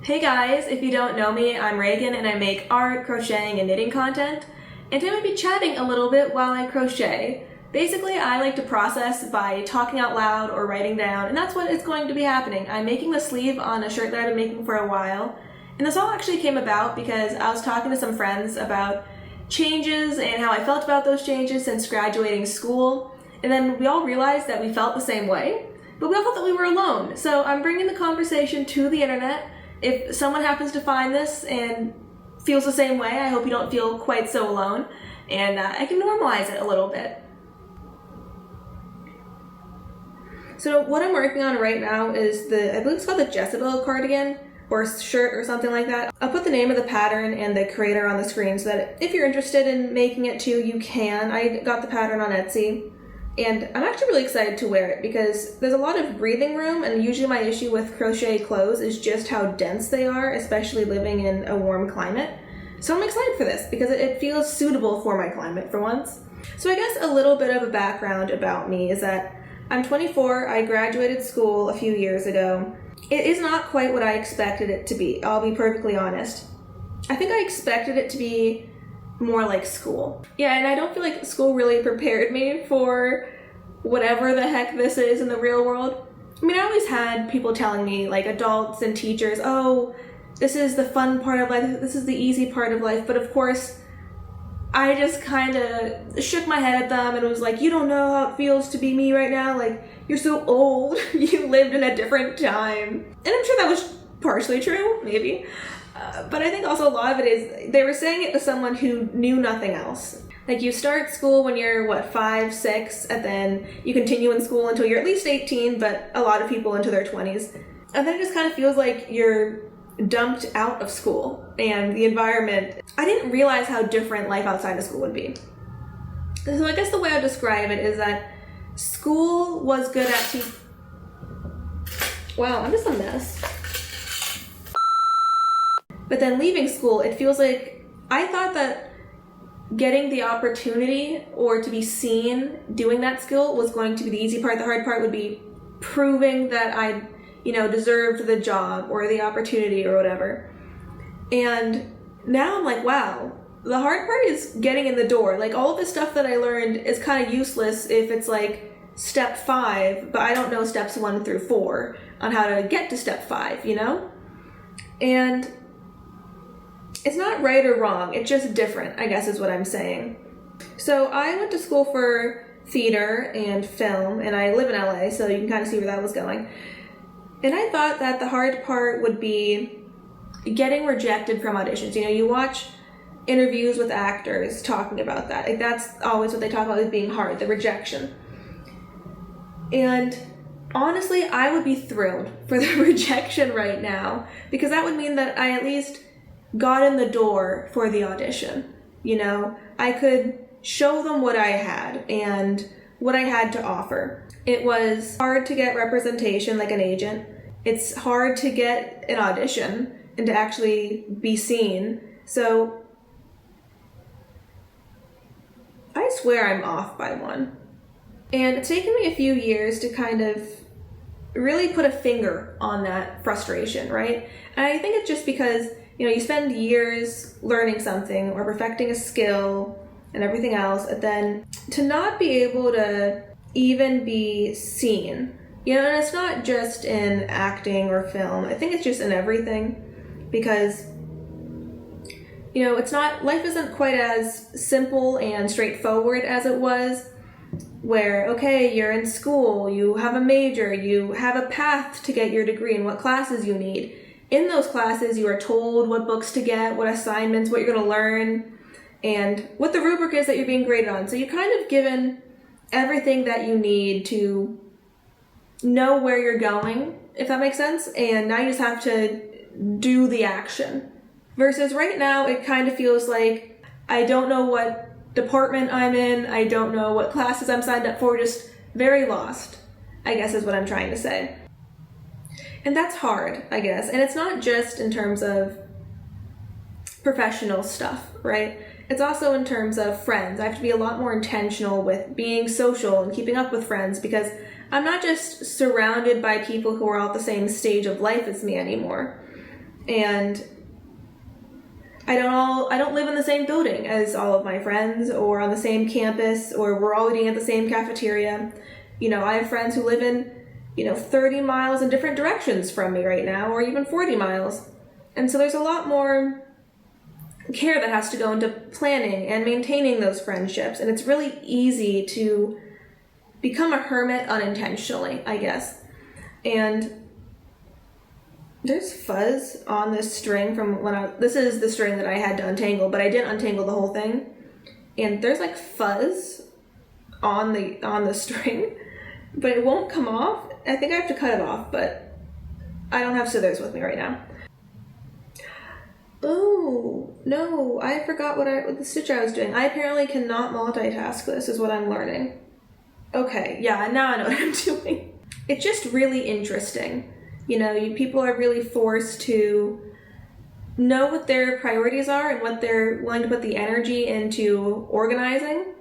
Hey guys, if you don't know me, I'm Reagan and I make art, crocheting, and knitting content. And today we'll be chatting a little bit while I crochet. Basically, I like to process by talking out loud or writing down, and that's what is going to be happening. I'm making the sleeve on a shirt that I've been making for a while. And this all actually came about because I was talking to some friends about changes and how I felt about those changes since graduating school. And then we all realized that we felt the same way, but we all thought that we were alone. So I'm bringing the conversation to the internet. If someone happens to find this and feels the same way, I hope you don't feel quite so alone, and I can normalize it a little bit. So what I'm working on right now is I believe it's called the Jezebel cardigan, or shirt or something like that. I'll put the name of the pattern and the creator on the screen so that if you're interested in making it too, you can. I got the pattern on Etsy. And I'm actually really excited to wear it because there's a lot of breathing room, and usually my issue with crochet clothes is just how dense they are, especially living in a warm climate. So I'm excited for this because it feels suitable for my climate for once. So I guess a little bit of a background about me is that I'm 24, I graduated school a few years ago. It is not quite what I expected it to be, I'll be perfectly honest. I think I expected it to be more like school. Yeah, and I don't feel like school really prepared me for whatever the heck this is in the real world. I mean, I always had people telling me, like adults and teachers, oh, this is the fun part of life, this is the easy part of life, but of course, I just kind of shook my head at them and was like, you don't know how it feels to be me right now, like, you're so old, you lived in a different time. And I'm sure that was partially true, maybe. But I think also a lot of it is, they were saying it to someone who knew nothing else. Like you start school when you're, 5, 6, and then you continue in school until you're at least 18, but a lot of people into their 20s. And then it just kind of feels like you're dumped out of school and the environment. I didn't realize how different life outside of school would be. So I guess the way I describe it is that school was good at Wow, I'm just a mess. But then leaving school, it feels like I thought that getting the opportunity or to be seen doing that skill was going to be the easy part. The hard part would be proving that I, deserved the job or the opportunity or whatever. And now I'm like, wow, the hard part is getting in the door. Like all of the stuff that I learned is kind of useless if it's like step 5, but I don't know steps 1 through 4 on how to get to step 5, And it's not right or wrong, it's just different, I guess is what I'm saying. So I went to school for theater and film, and I live in LA, so you can kind of see where that was going. And I thought that the hard part would be getting rejected from auditions. You watch interviews with actors talking about that. Like that's always what they talk about as being hard, the rejection. And honestly, I would be thrilled for the rejection right now, because that would mean that I at least got in the door for the audition. I could show them what I had and what I had to offer. It was hard to get representation like an agent. It's hard to get an audition and to actually be seen. So I swear I'm off by one. And it's taken me a few years to kind of really put a finger on that frustration, right? And I think it's just because you spend years learning something or perfecting a skill and everything else, and then to not be able to even be seen. And it's not just in acting or film. I think it's just in everything, because life isn't quite as simple and straightforward as it was, where, okay, you're in school, you have a major, you have a path to get your degree and what classes you need. In those classes, you are told what books to get, what assignments, what you're going to learn, and what the rubric is that you're being graded on. So you're kind of given everything that you need to know where you're going, if that makes sense, and now you just have to do the action. Versus right now, it kind of feels like I don't know what department I'm in, I don't know what classes I'm signed up for, just very lost, I guess is what I'm trying to say. And that's hard, I guess. And it's not just in terms of professional stuff, right? It's also in terms of friends. I have to be a lot more intentional with being social and keeping up with friends, because I'm not just surrounded by people who are all at the same stage of life as me anymore. And I don't live in the same building as all of my friends, or on the same campus, or we're all eating at the same cafeteria. I have friends who live in, 30 miles in different directions from me right now, or even 40 miles. And so there's a lot more care that has to go into planning and maintaining those friendships. And it's really easy to become a hermit unintentionally, I guess. And there's fuzz on this string from this is the string that I had to untangle, but I didn't untangle the whole thing. And there's like fuzz on the string, but it won't come off. I think I have to cut it off, but I don't have scissors with me right now. Oh, no, I forgot what the stitch I was doing. I apparently cannot multitask this, is what I'm learning. Okay, yeah, now I know what I'm doing. It's just really interesting. People are really forced to know what their priorities are and what they're willing to put the energy into organizing.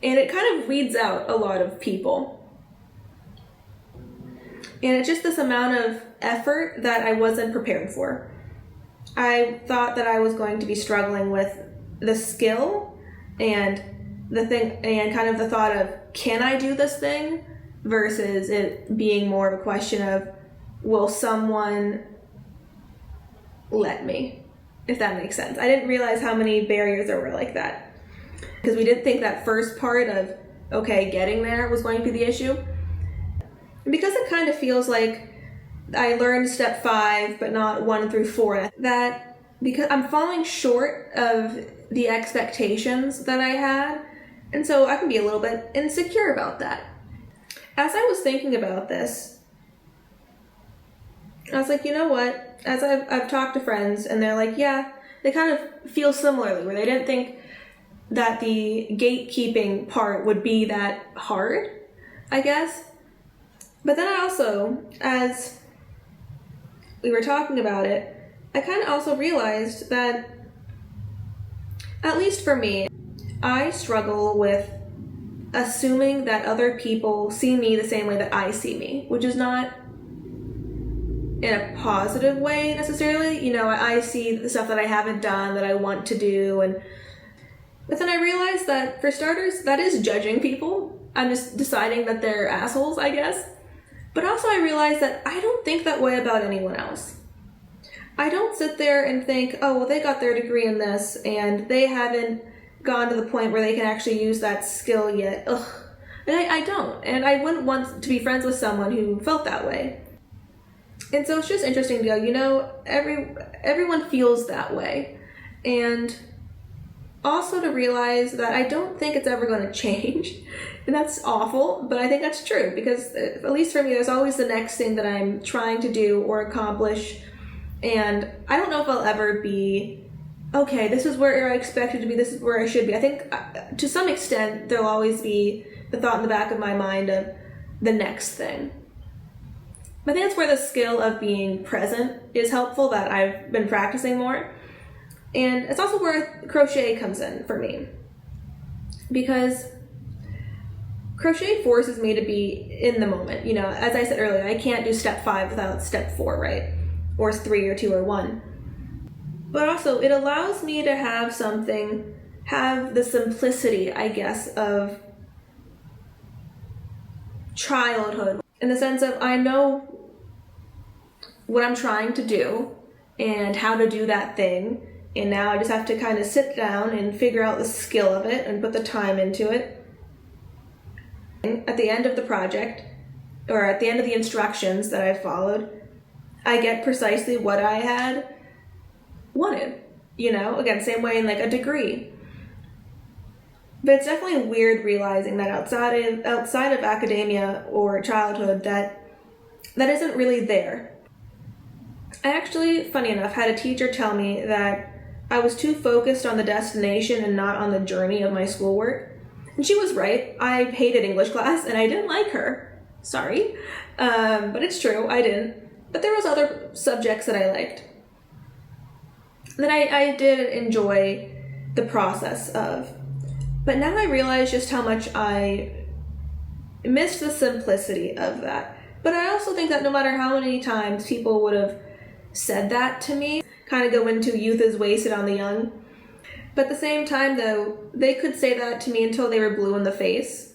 And it kind of weeds out a lot of people. And it's just this amount of effort that I wasn't prepared for. I thought that I was going to be struggling with the skill and the thing, and kind of the thought of, can I do this thing? Versus it being more of a question of, will someone let me? If that makes sense. I didn't realize how many barriers there were like that. Because we didn't think that first part of, okay, getting there was going to be the issue. Because it kind of feels like I learned step 5, but not 1 through 4. That because I'm falling short of the expectations that I had, and so I can be a little bit insecure about that. As I was thinking about this, I was like, you know what? As I've talked to friends, and they're like, yeah, they kind of feel similarly, where they didn't think that the gatekeeping part would be that hard, I guess. But then I also, as we were talking about it, I kind of also realized that, at least for me, I struggle with assuming that other people see me the same way that I see me, which is not in a positive way necessarily. I see the stuff that I haven't done that I want to do, but then I realized that, for starters, that is judging people. I'm just deciding that they're assholes, I guess. But also I realized that I don't think that way about anyone else. I don't sit there and think, oh, well, they got their degree in this and they haven't gone to the point where they can actually use that skill yet. Ugh. And I don't. And I wouldn't want to be friends with someone who felt that way. And so it's just interesting to go, everyone feels that way. And also to realize that I don't think it's ever going to change. And that's awful, but I think that's true, because at least for me, there's always the next thing that I'm trying to do or accomplish. And I don't know if I'll ever be, okay, this is where I expected to be, this is where I should be. I think to some extent, there'll always be the thought in the back of my mind of the next thing. But I think that's where the skill of being present is helpful, that I've been practicing more. And it's also where crochet comes in for me. Because crochet forces me to be in the moment. As I said earlier, I can't do step 5 without step 4, right? Or 3 or 2 or 1. But also, it allows me to have the simplicity, I guess, of childhood. In the sense of, I know what I'm trying to do and how to do that thing. And now I just have to kind of sit down and figure out the skill of it and put the time into it. At the end of the project, or at the end of the instructions that I followed, I get precisely what I had wanted. Again, same way in like a degree. But it's definitely weird realizing that outside of academia or childhood, that isn't really there. I actually, funny enough, had a teacher tell me that I was too focused on the destination and not on the journey of my schoolwork. And she was right. I hated English class and I didn't like her. Sorry. But it's true, I didn't. But there was other subjects that I liked. That I did enjoy the process of. But now I realize just how much I missed the simplicity of that. But I also think that no matter how many times people would have said that to me. Kind of go into youth is wasted on the young. But at the same time, though, they could say that to me until they were blue in the face.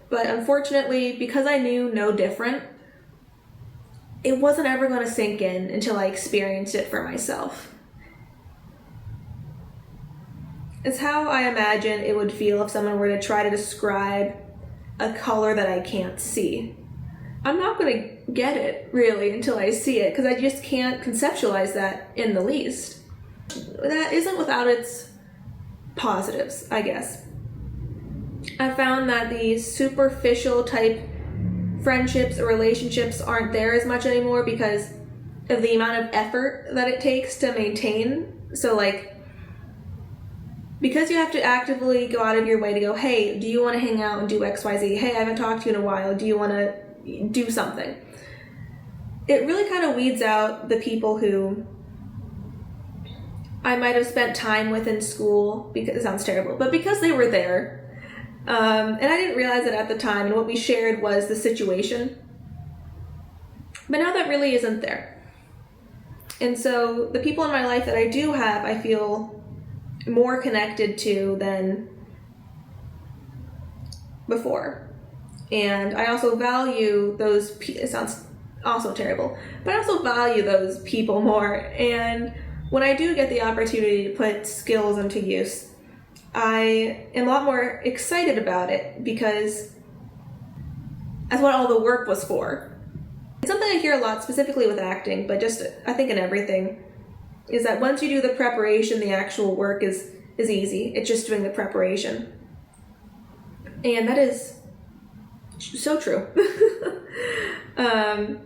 But unfortunately, because I knew no different, it wasn't ever going to sink in until I experienced it for myself. It's how I imagine it would feel if someone were to try to describe a color that I can't see. I'm not going to get it, really, until I see it, because I just can't conceptualize that in the least. That isn't without its positives, I guess. I found that the superficial type friendships or relationships aren't there as much anymore because of the amount of effort that it takes to maintain. So, like, because you have to actively go out of your way to go, hey, do you want to hang out and do XYZ? Hey, I haven't talked to you in a while. Do you want to do something? It really kind of weeds out the people who I might have spent time with in school, because it sounds terrible, but because they were there. And I didn't realize it at the time, and what we shared was the situation. But now that really isn't there. And so the people in my life that I do have, I feel more connected to than before. And I also value those, it sounds also terrible, but I also value those people more. And when I do get the opportunity to put skills into use, I am a lot more excited about it because that's what all the work was for. It's something I hear a lot, specifically with acting, but just I think in everything, is that once you do the preparation, the actual work is easy. It's just doing the preparation. And that is so true. So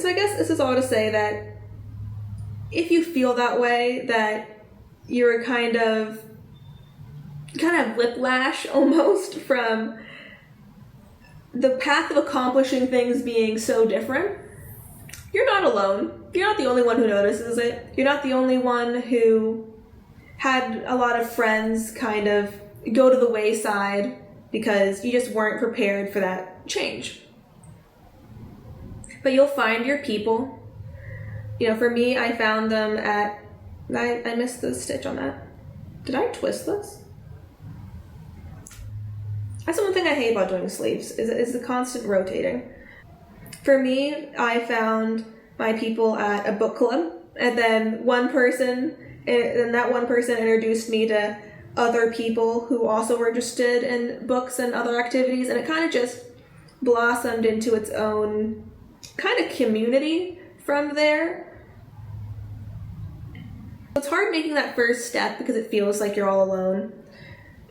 I guess this is all to say that if you feel that way, that you're kind of whiplash almost from the path of accomplishing things being so different, you're not alone. You're not the only one who notices it. You're not the only one who had a lot of friends kind of go to the wayside because you just weren't prepared for that change. But you'll find your people. You know, for me, I found them at, I missed the stitch on that. Did I twist this? That's the one thing I hate about doing sleeves, is the constant rotating. For me, I found my people at a book club, and then that one person introduced me to other people who also were interested in books and other activities, and it kind of just blossomed into its own kind of community from there. It's hard making that first step because it feels like you're all alone.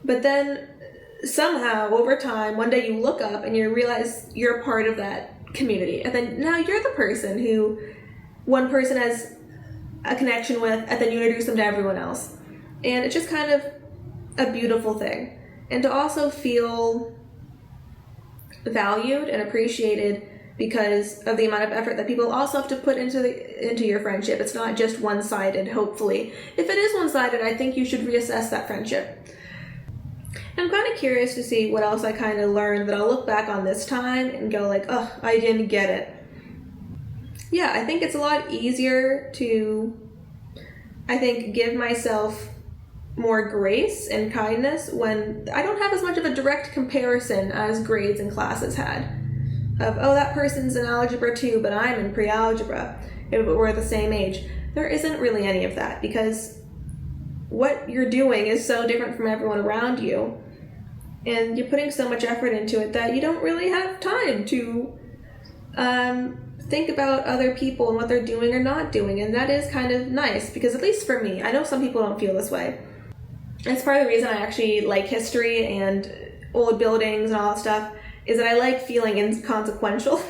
But then somehow, over time, one day you look up and you realize you're part of that community. And then now you're the person who one person has a connection with, and then you introduce them to everyone else. And it's just kind of a beautiful thing. And to also feel valued and appreciated because of the amount of effort that people also have to put into your friendship. It's not just one-sided, hopefully. If it is one-sided, I think you should reassess that friendship. I'm kind of curious to see what else I kind of learned that I'll look back on this time and go like, oh, I didn't get it. Yeah, I think it's a lot easier to, give myself more grace and kindness when I don't have as much of a direct comparison as grades and classes had. Of, oh, that person's in algebra 2, but I'm in pre-algebra, if we're the same age. There isn't really any of that because what you're doing is so different from everyone around you, and you're putting so much effort into it that you don't really have time to think about other people and what they're doing or not doing, and that is kind of nice because, at least for me, I know some people don't feel this way. It's part of the reason I actually like history and old buildings and all that stuff, is that I like feeling inconsequential.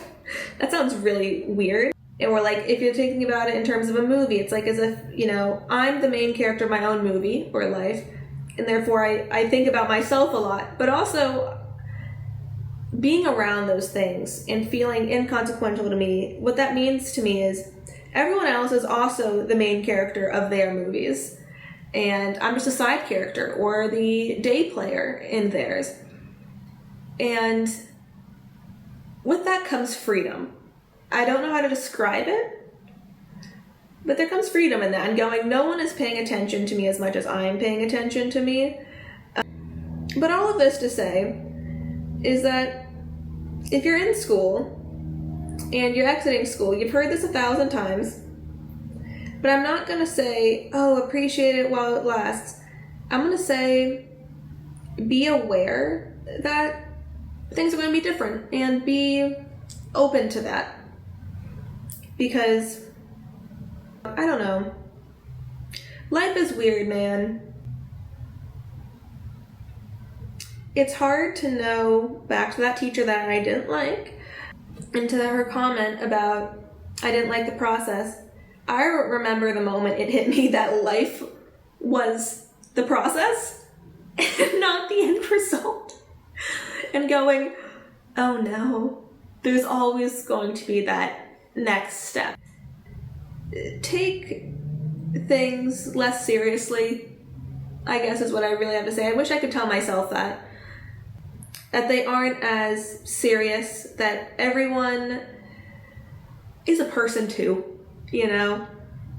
That sounds really weird. Or like, if you're thinking about it in terms of a movie, it's like as if, I'm the main character of my own movie or life, and therefore I think about myself a lot. But also, being around those things and feeling inconsequential to me, what that means to me is everyone else is also the main character of their movies. And I'm just a side character or the day player in theirs. And with that comes freedom. I don't know how to describe it, but there comes freedom in that, and going, no one is paying attention to me as much as I'm paying attention to me. But all of this to say is that if you're in school and you're exiting school, you've heard this 1,000 times, but I'm not going to say, oh, appreciate it while it lasts. I'm going to say, be aware that things are going to be different and be open to that. Because, I don't know, life is weird, man. It's hard to know, back to that teacher that I didn't like, and to her comment about I didn't like the process. I remember the moment it hit me that life was the process and not the end result. And going, oh no, there's always going to be that next step. Take things less seriously, I guess is what I really have to say. I wish I could tell myself that they aren't as serious, that everyone is a person too, you know?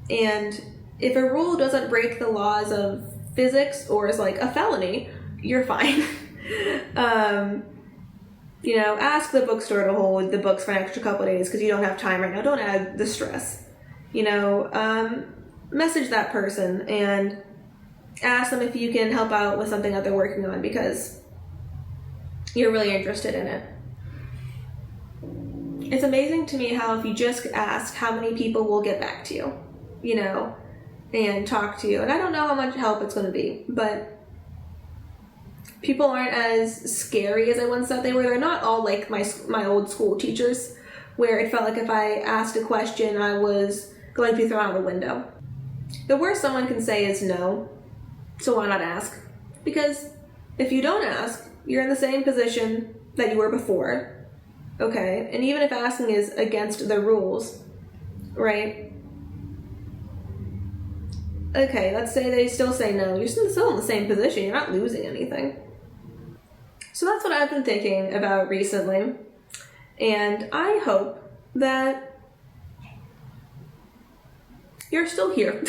And if a rule doesn't break the laws of physics or is like a felony, you're fine. You know, ask the bookstore to hold the books for an extra couple of days because you don't have time right now. Don't add the stress. You know, message that person and ask them if you can help out with something that they're working on because you're really interested in it. It's amazing to me how if you just ask, how many people will get back to you, you know, and talk to you. And I don't know how much help it's going to be, but people aren't as scary as I once thought they were. They're not all like my old school teachers, where it felt like if I asked a question, I was going to be thrown out the window. The worst someone can say is no, so why not ask? Because if you don't ask, you're in the same position that you were before, okay? And even if asking is against the rules, right? Okay, let's say they still say no. You're still in the same position. You're not losing anything. So that's what I've been thinking about recently. And I hope that you're still here,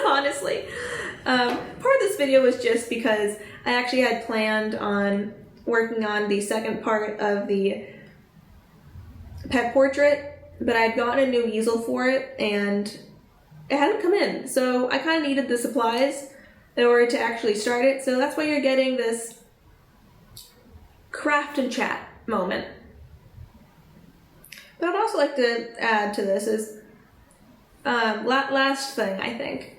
honestly. Part of this video was just because I actually had planned on working on the second part of the pet portrait, but I'd gotten a new easel for it and it hadn't come in. So I kind of needed the supplies in order to actually start it. So that's why you're getting this craft and chat moment. But I'd also like to add to this is, last thing, I think.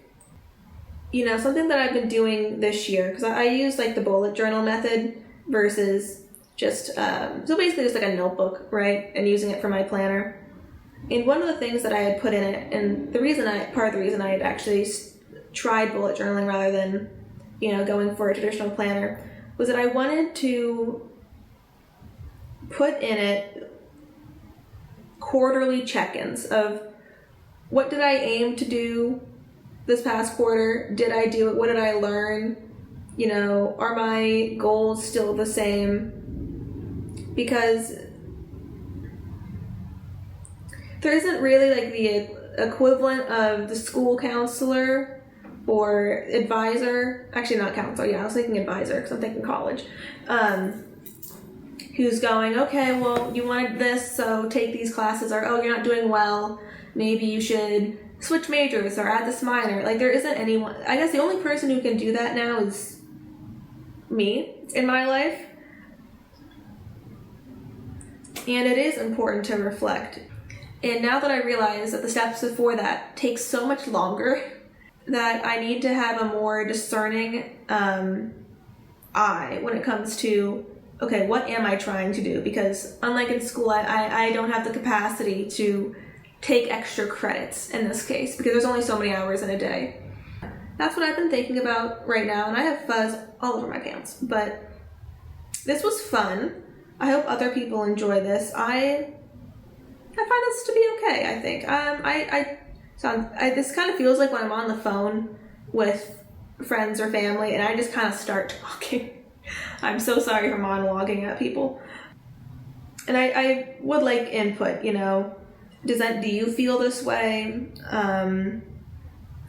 You know, something that I've been doing this year, because I use like the bullet journal method versus just, so basically just like a notebook, right? And using it for my planner. And one of the things that I had put in it, and part of the reason I had actually tried bullet journaling rather than, you know, going for a traditional planner, was that I wanted to put in it quarterly check-ins of what did I aim to do this past quarter? Did I do it? What did I learn? You know, are my goals still the same? Because there isn't really like the equivalent of the school counselor or advisor. Actually, not counselor. Yeah, I was thinking advisor because I'm thinking college. Who's going, okay, well, you wanted this, so take these classes. Or, oh, you're not doing well. Maybe you should switch majors or add this minor. Like, there isn't anyone. I guess the only person who can do that now is me in my life. And it is important to reflect. And now that I realize that the steps before that take so much longer, that I need to have a more discerning eye when it comes to, okay, what am I trying to do? Because unlike in school, I don't have the capacity to take extra credits in this case, because there's only so many hours in a day. That's what I've been thinking about right now, and I have fuzz all over my pants. But this was fun. I hope other people enjoy this. I find this to be okay, I think. This kind of feels like when I'm on the phone with friends or family and I just kind of start talking. I'm so sorry for monologuing at people. And I would like input, you know. Do you feel this way?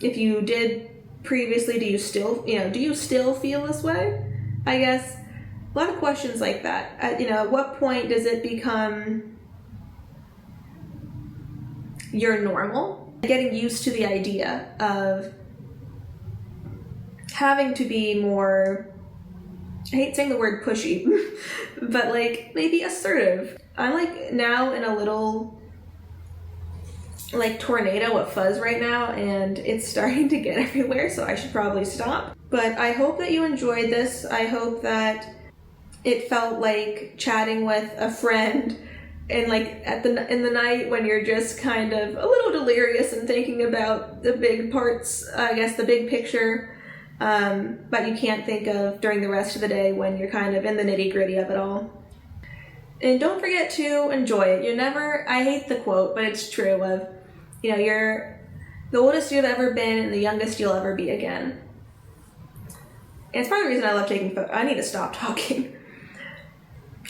If you did previously, do you still feel this way? I guess a lot of questions like that. At what point does it become your normal? Getting used to the idea of having to be more, I hate saying the word pushy, but like maybe assertive. I'm like now in a little like tornado of fuzz right now, and it's starting to get everywhere, so I should probably stop. But I hope that you enjoyed this. I hope that it felt like chatting with a friend and like in the night when you're just kind of a little delirious and thinking about the big parts, I guess the big picture, but you can't think of during the rest of the day when you're kind of in the nitty-gritty of it all. And don't forget to enjoy it. I hate the quote, but it's true, of, you're the oldest you've ever been and the youngest you'll ever be again. And it's part of the reason I love taking photos. I need to stop talking.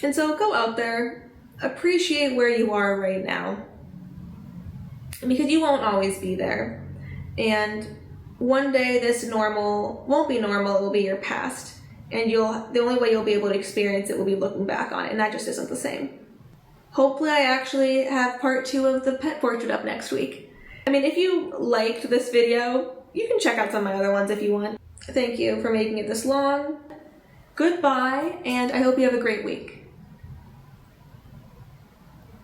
And so go out there, appreciate where you are right now, because you won't always be there. And one day this normal won't be normal, it will be your past. And the only way you'll be able to experience it will be looking back on it, and that just isn't the same. Hopefully I actually have part 2 of the pet portrait up next week. I mean, if you liked this video, you can check out some of my other ones if you want. Thank you for making it this long. Goodbye, and I hope you have a great week.